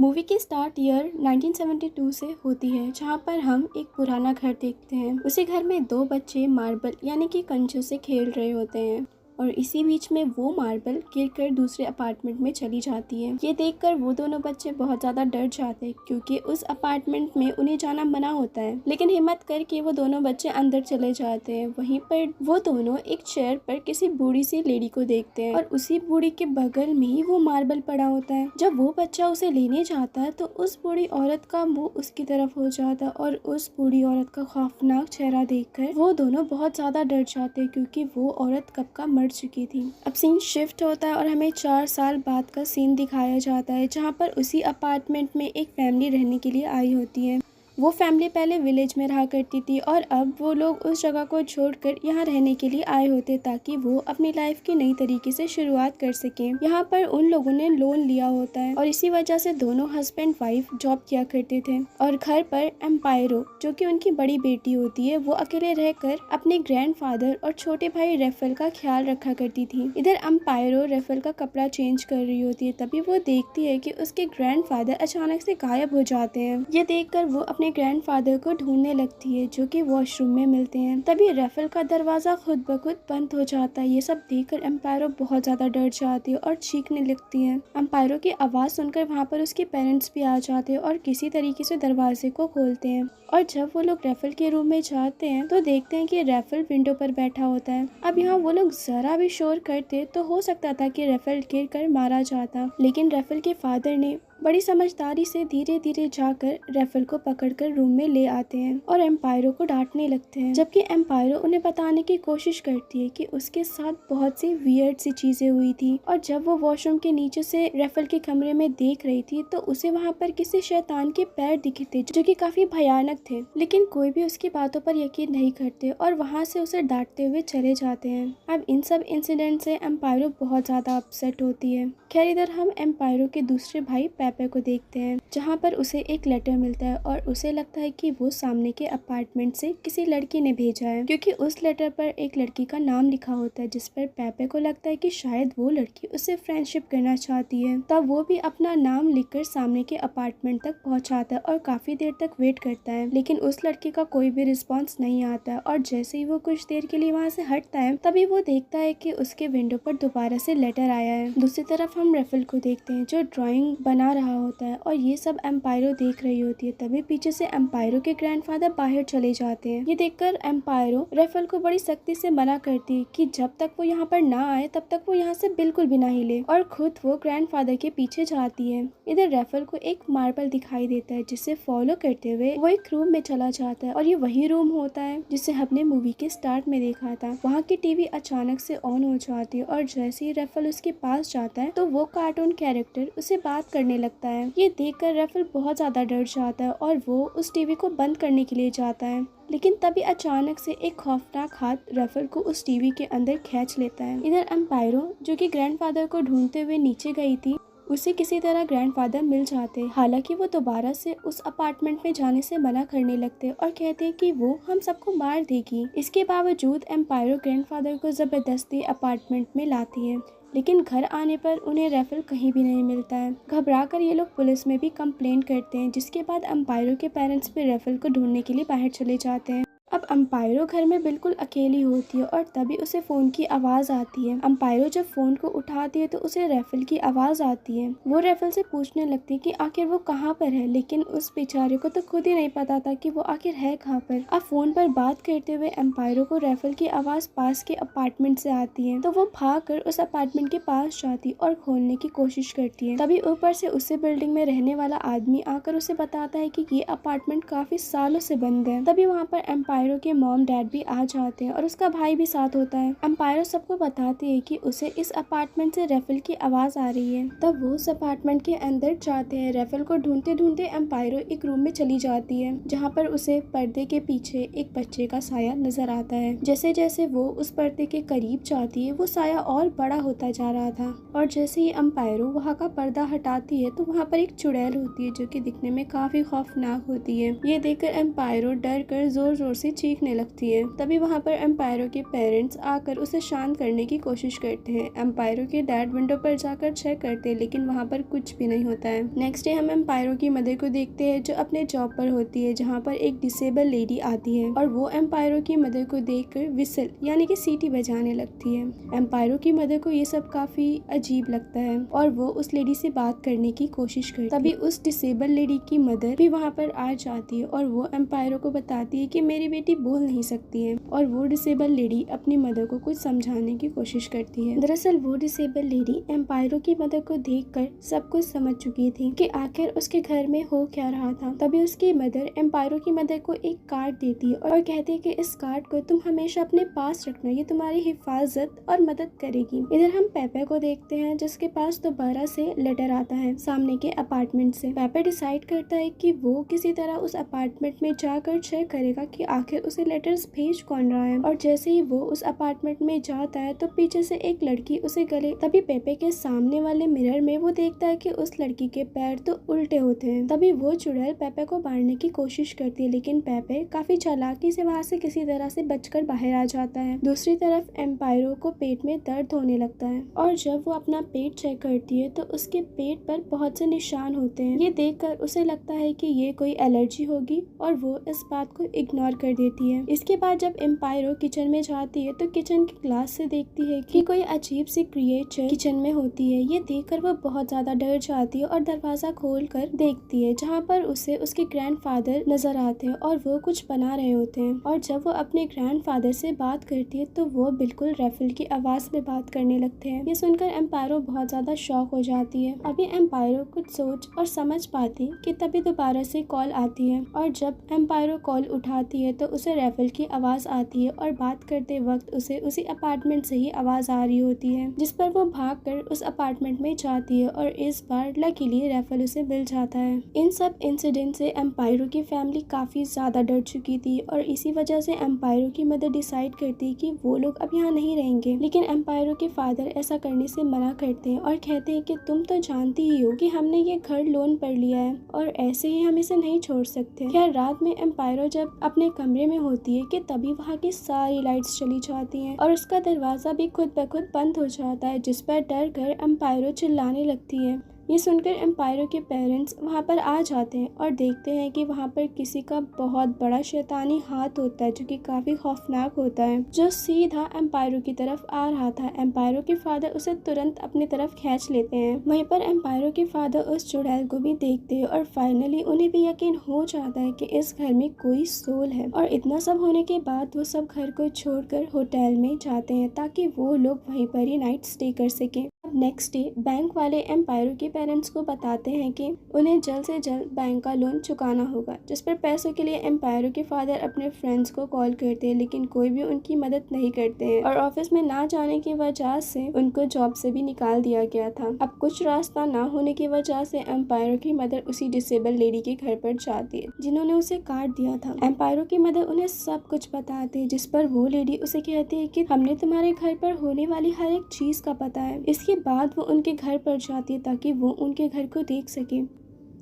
Movie की start year 1972 से होती है, जहां पर हम एक पुराना घर देखते हैं। उसी घर में दो बच्चे मार्बल यानी कि कंचों से खेल रहे होते हैं और इसी बीच में वो मार्बल गिरकर दूसरे अपार्टमेंट में चली जाती है। ये देखकर वो दोनों बच्चे बहुत ज्यादा डर जाते हैं क्योंकि उस अपार्टमेंट में उन्हें जाना मना होता है, लेकिन हिम्मत करके वो दोनों बच्चे अंदर चले जाते हैं। वहीं पर वो दोनों एक चेयर पर किसी बूढ़ी सी लेडी को देखते हैं और उसी बूढ़ी के बगल में ही वो मार्बल पड़ा होता है। जब वो बच्चा उसे लेने जाता है तो उस बूढ़ी औरत का मुंह उसकी तरफ हो जाता है और उस बूढ़ी औरत का खौफनाक चेहरा देखकर वो दोनों बहुत ज्यादा डर जाते हैं क्योंकि वो औरत कब का मर चुकी थी। अब सीन शिफ्ट होता है और हमें 4 साल बाद का सीन दिखाया जाता है, जहाँ पर उसी अपार्टमेंट में एक फैमिली रहने के लिए आई होती है। वो फैमिली पहले विलेज में रहा करती थी और अब वो लोग उस जगह को छोड़कर यहाँ रहने के लिए आए होते ताकि वो अपनी लाइफ की नई तरीके से शुरुआत कर सकें। यहाँ पर उन लोगों ने लोन लिया होता है और इसी वजह से दोनों हस्बैंड वाइफ जॉब किया करते थे और घर पर एम्पायरो, जो कि उनकी बड़ी बेटी होती है, वो अकेले रहकर अपने ग्रैंडफादर और छोटे भाई रेफल का ख्याल रखा करती थी। इधर एम्पायरो रेफल का कपड़ा चेंज कर रही होती है, तभी वो देखती है कि उसके ग्रैंडफादर अचानक से गायब हो जाते हैं। ये देखकर वो अपने ग्रैंडफादर को ढूंढने लगती है, जो कि वॉशरूम में मिलते हैं। तभी रेफल का दरवाजा खुद ब खुद बंद हो जाता है। ये सब देखकर एम्पायरो बहुत ज्यादा डर जाती है और चीखने लगती है। एम्पायरो की आवाज सुनकर वहाँ पर उसके पेरेंट्स भी आ जाते हैं और किसी तरीके से दरवाजे को खोलते हैं और जब वो लोग रेफल के रूम में जाते हैं तो देखते हैं कि रेफल विंडो पर बैठा होता है। अब यहाँ वो लोग जरा भी शोर करते तो हो सकता था कि रेफल गिर कर मारा जाता, लेकिन रेफल के फादर ने बड़ी समझदारी से धीरे धीरे जाकर रेफल को पकड़कर रूम में ले आते हैं और एम्पायरो को डांटने लगते हैं, जबकि एम्पायरो उन्हें बताने की कोशिश करती है कि उसके साथ बहुत सी वियर्ड सी चीजें हुई थी। और जब वो वॉशरूम के नीचे से रेफल के कमरे में देख रही थी तो उसे वहाँ पर किसी शैतान के पैर दिखे थे जो कि काफी भयानक थे, लेकिन कोई भी उसकी बातों पर यकीन नहीं करते और वहाँ से उसे डांटते हुए चले जाते हैं। अब इन सब इंसिडेंट से एम्पायरो बहुत ज्यादा अपसेट होती है। खैर, इधर हम एम्पायरो के दूसरे भाई पेपे को देखते हैं, जहाँ पर उसे एक लेटर मिलता है और उसे लगता है कि वो सामने के अपार्टमेंट से किसी लड़की ने भेजा है, क्योंकि उस लेटर पर एक लड़की का नाम लिखा होता है, जिस पर पेपे को लगता है कि शायद वो लड़की उससे फ्रेंडशिप करना चाहती है। तब वो भी अपना नाम लिखकर सामने के अपार्टमेंट तक पहुँचाता है और काफी देर तक वेट करता है, लेकिन उस लड़की का कोई भी रिस्पॉन्स नहीं आता है। और जैसे ही वो कुछ देर के लिए वहाँ से हटता है तभी वो देखता है कि उसके विंडो पर दोबारा से लेटर आया है। दूसरी तरफ हम रेफल को देखते हैं जो ड्राइंग बना रहा होता है और ये सब एम्पायरो देख रही होती है। तभी पीछे से एम्पायरो के ग्रैंडफादर बाहर चले जाते हैं। ये देखकर एम्पायरो रेफल को बड़ी सख्ती से मना करती है कि जब तक वो यहाँ पर ना आए तब तक वो यहाँ से बिल्कुल भी ना हिले, और खुद वो ग्रैंडफादर के पीछे जाती है। इधर रेफल को एक मार्बल दिखाई देता है जिसे फॉलो करते हुए वो एक रूम में चला जाता है और ये वही रूम होता है जिसे हमने मूवी के स्टार्ट में देखा था। वहाँ की टीवी अचानक से ऑन हो जाती है और जैसे ही रेफल उसके पास जाता है तो वो कार्टून कैरेक्टर उसे बात करने लगता है। ये देखकर रेफल बहुत ज्यादा डर जाता है और वो उस टीवी को बंद करने के लिए जाता है, लेकिन तभी अचानक से एक खौफनाक हाथ रेफल को उस टीवी के अंदर खींच लेता है। इधर एम्पायरो, जो कि ग्रैंडफादर को ढूंढते हुए नीचे गई थी, उसे किसी तरह ग्रैंडफादर मिल जाते। हालांकि वो दोबारा से उस अपार्टमेंट में जाने से मना करने लगते और कहते हैं कि वो हम सबको मार देगी। इसके बावजूद एम्पायरो ग्रैंडफादर को जबरदस्ती अपार्टमेंट में लाती है, लेकिन घर आने पर उन्हें रेफल कहीं भी नहीं मिलता है। घबराकर ये लोग पुलिस में भी कंप्लेंट करते हैं, जिसके बाद एम्पायरो के पेरेंट्स भी रेफल को ढूंढने के लिए बाहर चले जाते हैं। अब एम्पायरो घर में बिल्कुल अकेली होती है और तभी उसे फोन की आवाज आती है। एम्पायरो जब फोन को उठाती है तो उसे रेफल की आवाज आती है। वो रेफल से पूछने लगती है कि आखिर वो कहाँ पर है, लेकिन उस बेचारे को तो खुद ही नहीं पता था कि वो आखिर है कहाँ पर। अब फोन पर बात करते हुए एम्पायरो को रेफल की आवाज पास के अपार्टमेंट से आती है, तो वो भागकर उस अपार्टमेंट के पास जाती और खोलने की कोशिश करती है। तभी ऊपर से उसी बिल्डिंग में रहने वाला आदमी आकर उसे बताता है कि ये अपार्टमेंट काफी सालों से बंद है। तभी वहाँ पर एम्पायरो के मॉम डैड भी आ जाते हैं और उसका भाई भी साथ होता है। एम्पायरो सबको बताती है कि उसे इस अपार्टमेंट से रेफल की आवाज आ रही है। तब वो उस अपार्टमेंट के अंदर जाते हैं। रेफल को ढूंढते ढूंढते एम्पायरो एक रूम में चली जाती है, जहाँ पर उसे पर्दे के पीछे एक बच्चे का साया नजर आता है। जैसे जैसे वो उस पर्दे के करीब जाती है वो साया और बड़ा होता जा रहा था, और जैसे ही एम्पायरो वहाँ का पर्दा हटाती है तो वहाँ पर एक चुड़ैल होती है जो कि दिखने में काफी खौफनाक होती है। ये देखकर एम्पायरो डर कर जोर जोर से चीखने लगती है। तभी वहाँ पर एम्पायरो के पेरेंट्स आकर उसे शांत करने की कोशिश करते हैं। एम्पायरो के डैड विंडो पर जाकर चेक करते हैं, लेकिन वहाँ पर कुछ भी नहीं होता है। नेक्स्ट डे हम एम्पायरो की मदर को देखते हैं जो अपने जॉब पर होती है, जहाँ पर एक डिसेबल लेडी आती है और वो एम्पायरो की मदर को देखकर विसल यानी कि सीटी बजाने लगती है। एम्पायरो की मदर को ये सब काफी अजीब लगता है और वो उस लेडी से बात करने की कोशिश करती है। तभी उस डिसेबल लेडी की मदर भी वहाँ पर आ जाती है और वो एम्पायरो को बताती है कि मेरी बेटी बोल नहीं सकती है, और वो डिसेबल लेडी अपनी मदर को कुछ समझाने की कोशिश करती है। दरअसल वो डिसेबल लेडी एम्पायरो की मदर को देखकर सब कुछ समझ चुकी थी कि आखिर उसके घर में हो क्या रहा था। तभी उसकी मदर एम्पायरो की मदर को एक कार्ड देती है और कहती है कि इस कार्ड को तुम हमेशा अपने पास रखना, ये तुम्हारी हिफाजत और मदद करेगी। इधर हम पेपे को देखते हैं जिसके पास दोबारा से लेटर आता है सामने के अपार्टमेंट से। पेपे डिसाइड करता है कि वो किसी तरह उस अपार्टमेंट में जाकर चेक करेगा कि आखिर उसे लेटर्स भेज कौन रहा है। और जैसे ही वो उस अपार्टमेंट में जाता है तो पीछे से एक लड़की उसे गले। तभी पेपे के सामने वाले मिरर में वो देखता है कि उस लड़की के पैर तो उल्टे होते हैं। तभी वो चुड़ैल पेपे को मारने की कोशिश करती है, लेकिन पेपे काफी चालाकी से वहाँ से किसी तरह से बचकर बाहर आ जाता है। दूसरी तरफ एम्पायरो को पेट में दर्द होने लगता है और जब वो अपना पेट चेक करती है तो उसके पेट पर बहुत से निशान होते हैं। ये देखकर उसे लगता है कि ये कोई एलर्जी होगी और वो इस बात को इग्नोर कर देती है। इसके बाद जब एम्पायरो किचन में जाती है तो किचन की ग्लास से देखती है कि कोई अजीब सी क्रिएचर किचन में होती है। ये देखकर वो बहुत ज्यादा डर जाती है और दरवाजा खोल कर देखती है, जहाँ पर उसे उसके ग्रैंडफादर नजर आते हैं और वो कुछ बना रहे होते हैं। और जब वो अपने ग्रैंडफादर से बात करती है तो वो बिल्कुल रैफल की आवाज में बात करने लगते हैं। ये सुनकर एम्पायरो बहुत ज्यादा शॉक हो जाती है। अभी एम्पायरो कुछ सोच और समझ पाती कि तभी दोबारा से कॉल आती है और जब एम्पायरो कॉल उठाती है तो उसे रैफल की आवाज आती है और बात करते वक्त उसे उसी अपार्टमेंट से ही आवाज आ रही होती है, जिस पर वो भागकर उस अपार्टमेंट में जाती है और इस बार लकीली रैफल उसे मिल जाता है। इन सब इंसिडेंट से एम्पायरो की फैमिली काफी ज्यादा डर चुकी थी और इसी वजह से एम्पायरो की मदर डिसाइड करती है कि वो लोग अब यहाँ नहीं रहेंगे, लेकिन एम्पायरो के फादर ऐसा करने से मना करते हैं और कहते हैं कि तुम तो जानती ही हो कि हमने ये घर लोन पर लिया है और ऐसे ही हम इसे नहीं छोड़ सकते। खैर रात में एम्पायरो जब अपने कमरे में होती है कि तभी वहाँ की सारी लाइट्स चली जाती हैं और उसका दरवाजा भी खुद ब खुद बंद हो जाता है, जिस पर डर कर एम्पायरो चिल्लाने लगती है। ये सुनकर एम्पायरो के पेरेंट्स वहाँ पर आ जाते हैं और देखते हैं कि वहाँ पर किसी का बहुत बड़ा शैतानी हाथ होता है जो कि काफी खौफनाक होता है, जो सीधा एम्पायरो की तरफ आ रहा था। एम्पायरो के फादर उसे तुरंत अपनी तरफ खींच लेते हैं। वहीं पर एम्पायरो के फादर उस चुड़ैल को भी देखते हैं और फाइनली उन्हें भी यकीन हो जाता है कि इस घर में कोई सोल है। और इतना सब होने के बाद वो सब घर को छोड़कर होटल में जाते हैं ताकि वो लोग वहीं पर ही नाइट स्टे कर सकें। नेक्स्ट डे बैंक वाले एम्पायरो के पेरेंट्स को बताते हैं कि उन्हें जल्द से जल्द बैंक का लोन चुकाना होगा, जिस पर पैसों के लिए एम्पायरो के फादर अपने फ्रेंड्स को कॉल करते हैं, लेकिन कोई भी उनकी मदद नहीं करते हैं और ऑफिस में ना जाने की वजह से उनको जॉब से भी निकाल दिया गया था। अब कुछ रास्ता ना होने की वजह से एम्पायरो की मदर उसी डिसेबल लेडी के घर पर जाती है जिन्होंने उसे काट दिया था। एम्पायरो की मदर उन्हें सब कुछ बताते हैं, जिस पर वो लेडी उसे कहती है कि हमने तुम्हारे घर पर होने वाली हर एक चीज का पता है। इसके बाद वो उनके घर पर जाती है ताकि वो उनके घर को देख सके।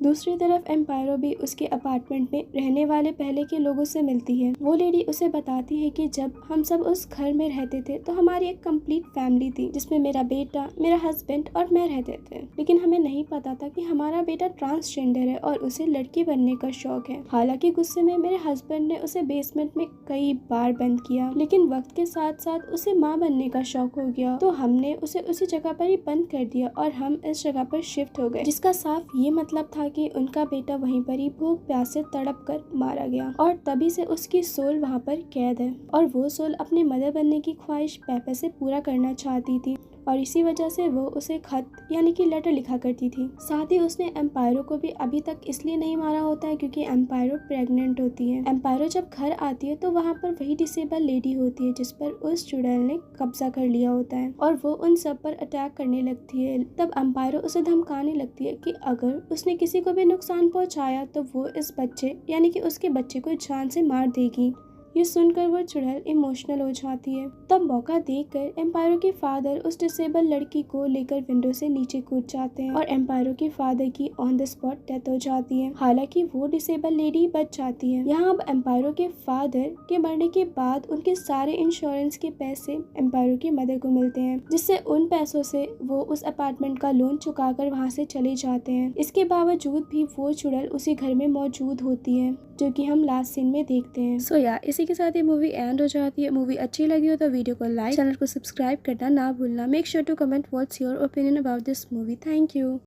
दूसरी तरफ एम्पायरो भी उसके अपार्टमेंट में रहने वाले पहले के लोगों से मिलती है। वो लेडी उसे बताती है कि जब हम सब उस घर में रहते थे तो हमारी एक कंप्लीट फैमिली थी, जिसमें मेरा बेटा, मेरा हस्बैंड और मैं रहते थे, लेकिन हमें नहीं पता था कि हमारा बेटा ट्रांसजेंडर है और उसे लड़की बनने का शौक है। हालांकि गुस्से में मेरे हस्बैंड ने उसे बेसमेंट में कई बार बंद किया, लेकिन वक्त के साथ साथ उसे माँ बनने का शौक हो गया तो हमने उसे उसी जगह पर ही बंद कर दिया और हम इस जगह पर शिफ्ट हो गए, जिसका साफ ये मतलब था कि उनका बेटा वहीं पर ही भूख प्यास से तड़प कर मारा गया और तभी से उसकी सोल वहाँ पर कैद है और वो सोल अपनी मदर बनने की ख्वाहिश पेपे से पूरा करना चाहती थी और इसी वजह से वो उसे खत यानी कि लेटर लिखा करती थी। साथ ही उसने एम्पायरो को भी अभी तक इसलिए नहीं मारा होता है क्योंकि एम्पायरो प्रेग्नेंट होती है। एम्पायरो जब घर आती है तो वहाँ पर वही डिसेबल लेडी होती है जिस पर उस चुड़ैल ने कब्जा कर लिया होता है और वो उन सब पर अटैक करने लगती है। तब एम्पायरो उसे धमकाने लगती है कि अगर उसने किसी को भी नुकसान पहुँचाया तो वो इस बच्चे यानी कि उसके बच्चे को जान से मार देगी। ये सुनकर वो चुड़ैल इमोशनल हो जाती है। तब मौका देखकर एम्पायरों के फादर उस डिसेबल लड़की को लेकर विंडो से नीचे कूद जाते हैं और एम्पायरों के फादर की ऑन द स्पॉट डेथ हो जाती है। हालांकि वो डिसेबल लेडी बच जाती है। यहाँ अब एम्पायरों के फादर के मरने के बाद उनके सारे इंश्योरेंस के पैसे एम्पायरों की मदर को मिलते हैं, जिससे उन पैसों से वो उस अपार्टमेंट का लोन चुकाकर वहाँ से चले जाते हैं। इसके बावजूद भी वो चुड़ैल उसी घर में मौजूद होती है, जो कि हम लास्ट सीन में देखते हैं। सो या इसी के साथ ये मूवी एंड हो जाती है। मूवी अच्छी लगी हो तो वीडियो को लाइक, चैनल को सब्सक्राइब करना ना भूलना। Make sure to comment what's your opinion about this movie. Thank you.